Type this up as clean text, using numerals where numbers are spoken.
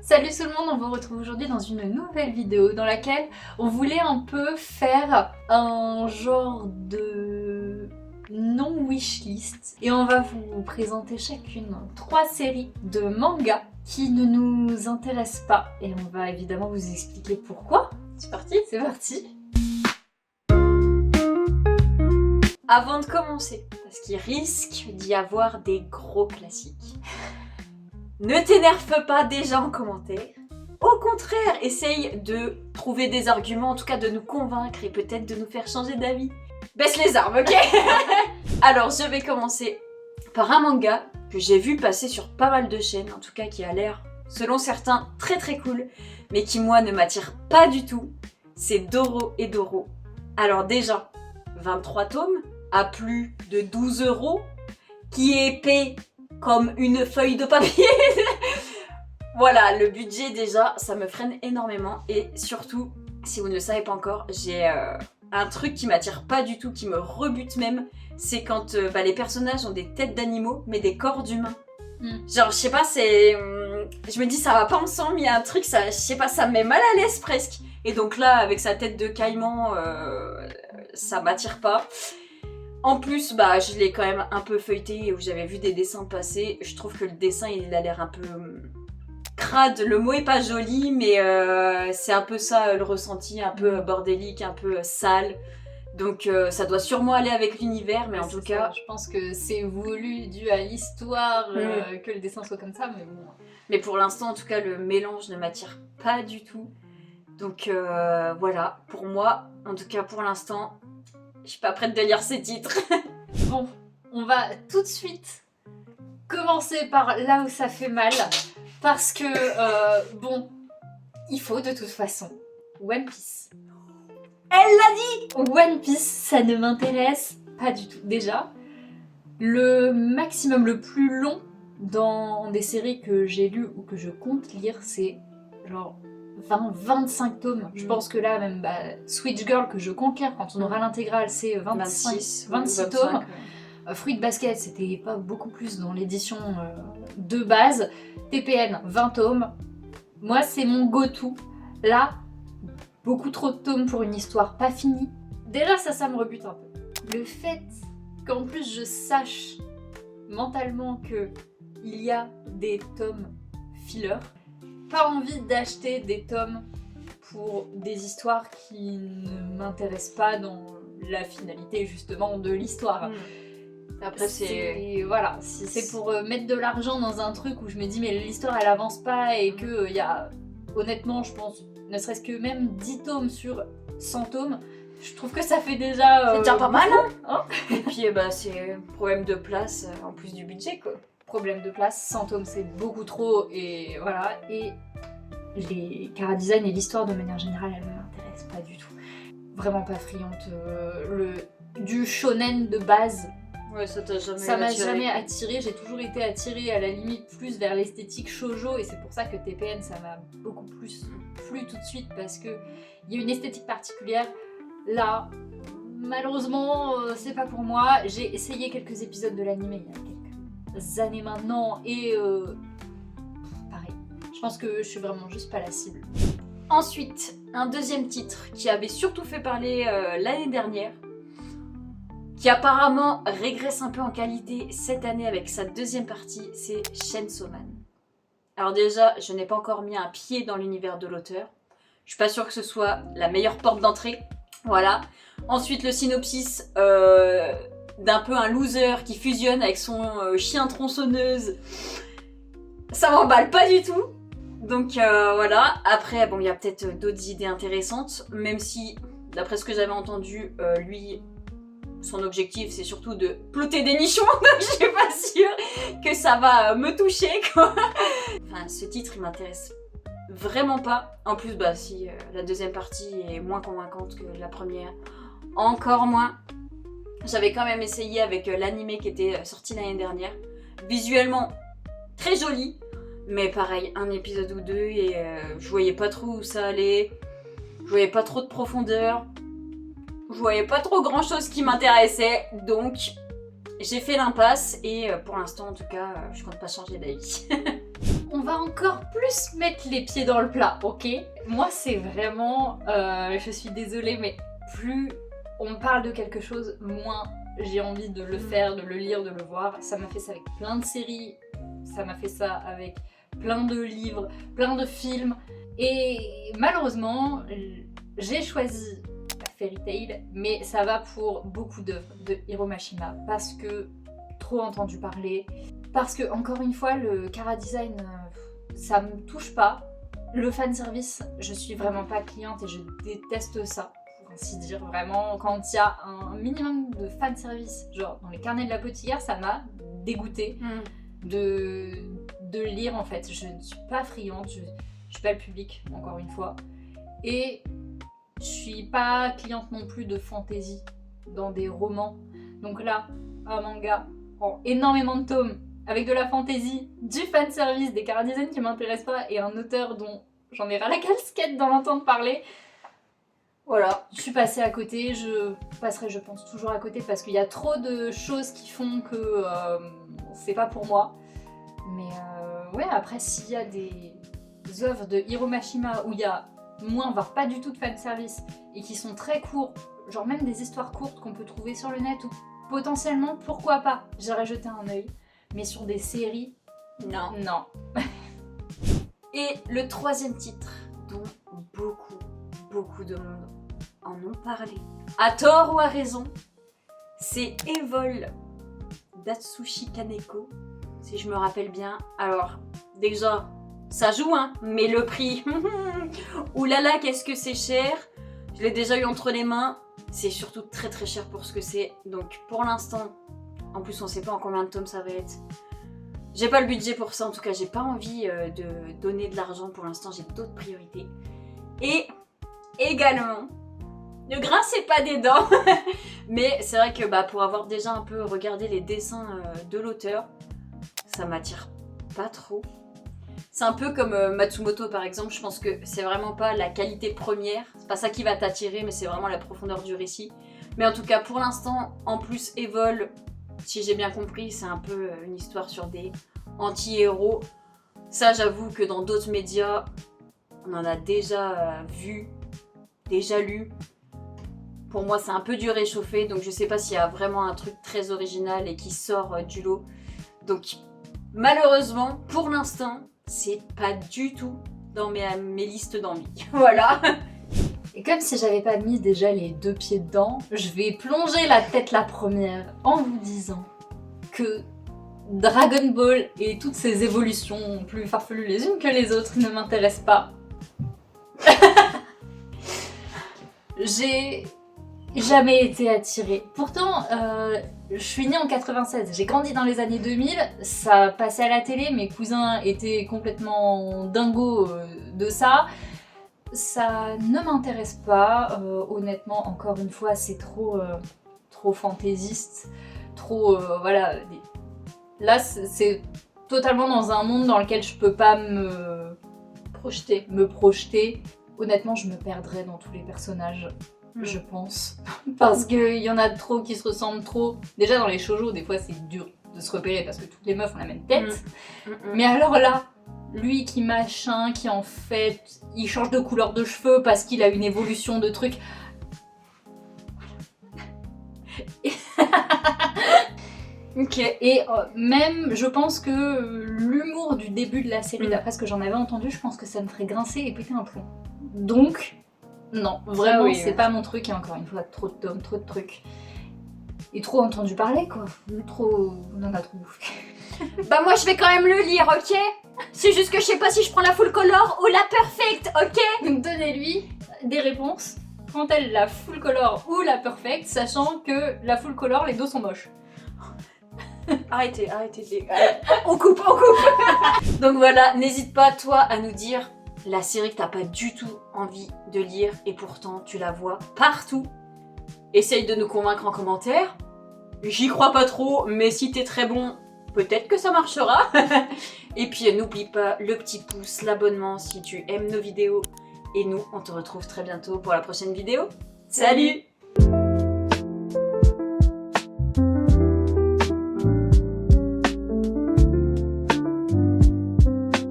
Salut tout le monde, on vous retrouve aujourd'hui dans une nouvelle vidéo dans laquelle on voulait un peu faire un genre de non-wishlist et on va vous présenter chacune 3 séries de mangas qui ne nous intéressent pas et on va évidemment vous expliquer pourquoi. C'est parti, c'est parti. Avant de commencer, parce qu'il risque d'y avoir des gros classiques, ne t'énerve pas déjà en commentaire. Au contraire, essaye de trouver des arguments, en tout cas de nous convaincre et peut-être de nous faire changer d'avis. Baisse les armes, ok? Alors, je vais commencer par un manga que j'ai vu passer sur pas mal de chaînes, en tout cas qui a l'air, selon certains, très très cool, mais qui moi ne m'attire pas du tout. C'est Doro et Doro. Alors déjà, 23 tomes, à plus de 12 €, qui est épais comme une feuille de papier. Voilà, le budget déjà, ça me freine énormément. Et surtout, si vous ne le savez pas encore, j'ai un truc qui m'attire pas du tout, qui me rebute même, c'est quand les personnages ont des têtes d'animaux, mais des corps d'humains. Genre, je sais pas, c'est... je me dis, ça va pas ensemble, il y a un truc, ça, je sais pas, ça me met mal à l'aise presque. Et donc là, avec sa tête de caïman, ça m'attire pas. En plus, je l'ai quand même un peu feuilleté où j'avais vu des dessins passer. Je trouve que le dessin, il a l'air un peu crade. Le mot est pas joli, mais c'est un peu ça le ressenti, un peu bordélique, un peu sale. Donc ça doit sûrement aller avec l'univers, mais en tout cas... Je pense que c'est voulu, dû à l'histoire, que le dessin soit comme ça, mais bon... Mais pour l'instant, en tout cas, le mélange ne m'attire pas du tout. Donc voilà, pour moi, en tout cas pour l'instant... Je suis pas prête de lire ces titres. Bon, on va tout de suite commencer par là où ça fait mal. Parce que, il faut de toute façon. One Piece. Elle l'a dit! One Piece, ça ne m'intéresse pas du tout. Déjà, le maximum, le plus long dans des séries que j'ai lues ou que je compte lire, c'est genre... 25 tomes. Je pense que là, même Switch Girl, que je compte lire quand on aura l'intégrale, c'est 26 tomes. Fruit Basket, c'était pas beaucoup plus dans l'édition de base. TPN, 20 tomes. Moi, c'est mon go-to. Là, beaucoup trop de tomes pour une histoire pas finie. Déjà, ça me rebute un peu. Le fait qu'en plus je sache mentalement que il y a des tomes filler, pas envie d'acheter des tomes pour des histoires qui ne m'intéressent pas dans la finalité justement de l'histoire. Après voilà, si c'est pour mettre de l'argent dans un truc où je me dis mais l'histoire elle avance pas et que il y a honnêtement je pense ne serait-ce que même 10 tomes sur 100 tomes, je trouve que ça fait déjà... c'est déjà pas mal hein. Et puis c'est problème de place en plus du budget quoi. Problème de place, 100 tomes c'est beaucoup trop et voilà, et les chara-design et l'histoire de manière générale elle ne m'intéresse pas du tout. Vraiment pas friande. Du shonen de base, ouais, ça m'a jamais attiré, j'ai toujours été attirée à la limite plus vers l'esthétique shoujo et c'est pour ça que TPN ça m'a beaucoup plus plu tout de suite parce que il y a une esthétique particulière. Là, malheureusement c'est pas pour moi, j'ai essayé quelques épisodes de l'anime il y a quelques années maintenant et pareil, je pense que je suis vraiment juste pas la cible. Ensuite, un deuxième titre qui avait surtout fait parler l'année dernière, qui apparemment régresse un peu en qualité cette année avec sa deuxième partie, c'est Chainsaw Man. Alors déjà, je n'ai pas encore mis un pied dans l'univers de l'auteur, je suis pas sûre que ce soit la meilleure porte d'entrée, voilà. Ensuite, le synopsis... d'un peu un loser qui fusionne avec son chien tronçonneuse. Ça m'emballe pas du tout. Donc voilà. Après, il y a peut-être d'autres idées intéressantes, même si, d'après ce que j'avais entendu, lui, son objectif, c'est surtout de plotter des nichons, donc je suis pas sûre que ça va me toucher, quoi. Enfin, ce titre, il m'intéresse vraiment pas. En plus, si la deuxième partie est moins convaincante que la première, encore moins. J'avais quand même essayé avec l'anime qui était sorti l'année dernière. Visuellement, très joli. Mais pareil, un épisode ou deux et je voyais pas trop où ça allait. Je voyais pas trop de profondeur. Je voyais pas trop grand chose qui m'intéressait. Donc, j'ai fait l'impasse et pour l'instant, en tout cas, je compte pas changer d'avis. On va encore plus mettre les pieds dans le plat, ok? Moi, c'est vraiment... je suis désolée, mais plus on me parle de quelque chose, moins j'ai envie de le faire, de le lire, de le voir. Ça m'a fait ça avec plein de séries, ça m'a fait ça avec plein de livres, plein de films. Et malheureusement, j'ai choisi Fairy Tail, mais ça va pour beaucoup d'œuvres de Hiro Mashima, parce que trop entendu parler, parce que encore une fois, le chara design, ça me touche pas. Le fanservice, je suis vraiment pas cliente et je déteste ça. Ainsi dire, vraiment, quand il y a un minimum de fanservice, genre dans les carnets de l'apothicaire, ça m'a dégoûtée de lire en fait. Je ne suis pas friande, je suis pas le public, encore une fois. Et je suis pas cliente non plus de fantasy dans des romans. Donc là, un manga en énormément de tomes, avec de la fantasy, du fanservice, des chara design qui m'intéressent pas, et un auteur dont j'en ai ras la casquette d'en entendre parler. Voilà, je suis passée à côté, je passerai je pense toujours à côté parce qu'il y a trop de choses qui font que c'est pas pour moi. Mais ouais, après s'il y a des œuvres de Hiro Mashima où il y a moins, voire pas du tout de fanservice et qui sont très courts, genre même des histoires courtes qu'on peut trouver sur le net ou potentiellement, pourquoi pas, j'irais jeter un œil. Mais sur des séries, Non. non. Et le troisième titre dont beaucoup de monde en ont parlé, à tort ou à raison, c'est Evol d'Atsushi Kaneko, si je me rappelle bien. Alors, déjà, ça joue, hein, mais le prix, oulala, qu'est-ce que c'est cher. Je l'ai déjà eu entre les mains, c'est surtout très très cher pour ce que c'est. Donc pour l'instant, en plus on sait pas en combien de tomes ça va être. J'ai pas le budget pour ça, en tout cas j'ai pas envie de donner de l'argent pour l'instant, j'ai d'autres priorités. Et également, ne grincez pas des dents, mais c'est vrai que pour avoir déjà un peu regardé les dessins de l'auteur, ça m'attire pas trop. C'est un peu comme Matsumoto par exemple, je pense que c'est vraiment pas la qualité première, c'est pas ça qui va t'attirer, mais c'est vraiment la profondeur du récit. Mais en tout cas pour l'instant, en plus Evol, si j'ai bien compris, c'est un peu une histoire sur des anti-héros. Ça j'avoue que dans d'autres médias, on en a déjà vu, déjà lu. Pour moi c'est un peu du réchauffé, donc je sais pas s'il y a vraiment un truc très original et qui sort du lot. Donc malheureusement, pour l'instant, c'est pas du tout dans mes listes d'envie. Voilà. Et comme si j'avais pas mis déjà les deux pieds dedans, je vais plonger la tête la première en vous disant que Dragon Ball et toutes ses évolutions plus farfelues les unes que les autres ne m'intéressent pas. J'ai jamais été attirée. Pourtant, je suis née en 96, j'ai grandi dans les années 2000, ça passait à la télé, mes cousins étaient complètement dingos de ça. Ça ne m'intéresse pas, honnêtement, encore une fois, c'est trop fantaisiste, trop, voilà. Là, c'est totalement dans un monde dans lequel je peux pas me projeter. Honnêtement, je me perdrais dans tous les personnages. Je pense. Parce qu'il y en a trop qui se ressemblent trop. Déjà dans les shoujo, des fois c'est dur de se repérer parce que toutes les meufs ont la même tête. Mais alors là, lui qui machin, qui en fait, il change de couleur de cheveux parce qu'il a une évolution de trucs. Ok. Et même, je pense que l'humour du début de la série, d'après ce que j'en avais entendu, je pense que ça me ferait grincer et péter un plomb. Donc... non, vraiment, oui, c'est pas mon truc, et encore une fois, trop de tomes, trop de trucs. Et trop entendu parler, quoi. On en a trop bouffé. Moi je vais quand même le lire, ok? C'est juste que je sais pas si je prends la full color ou la perfect, ok? Donc donnez-lui des réponses. Prend-elle la full color ou la perfect, sachant que la full color, les dos sont moches. Arrêtez. On coupe. Donc voilà, n'hésite pas toi à nous dire la série que t'as pas du tout envie de lire et pourtant tu la vois partout. Essaye de nous convaincre en commentaire. J'y crois pas trop, mais si t'es très bon, peut-être que ça marchera. Et puis n'oublie pas le petit pouce, l'abonnement si tu aimes nos vidéos. Et nous, on te retrouve très bientôt pour la prochaine vidéo. Salut!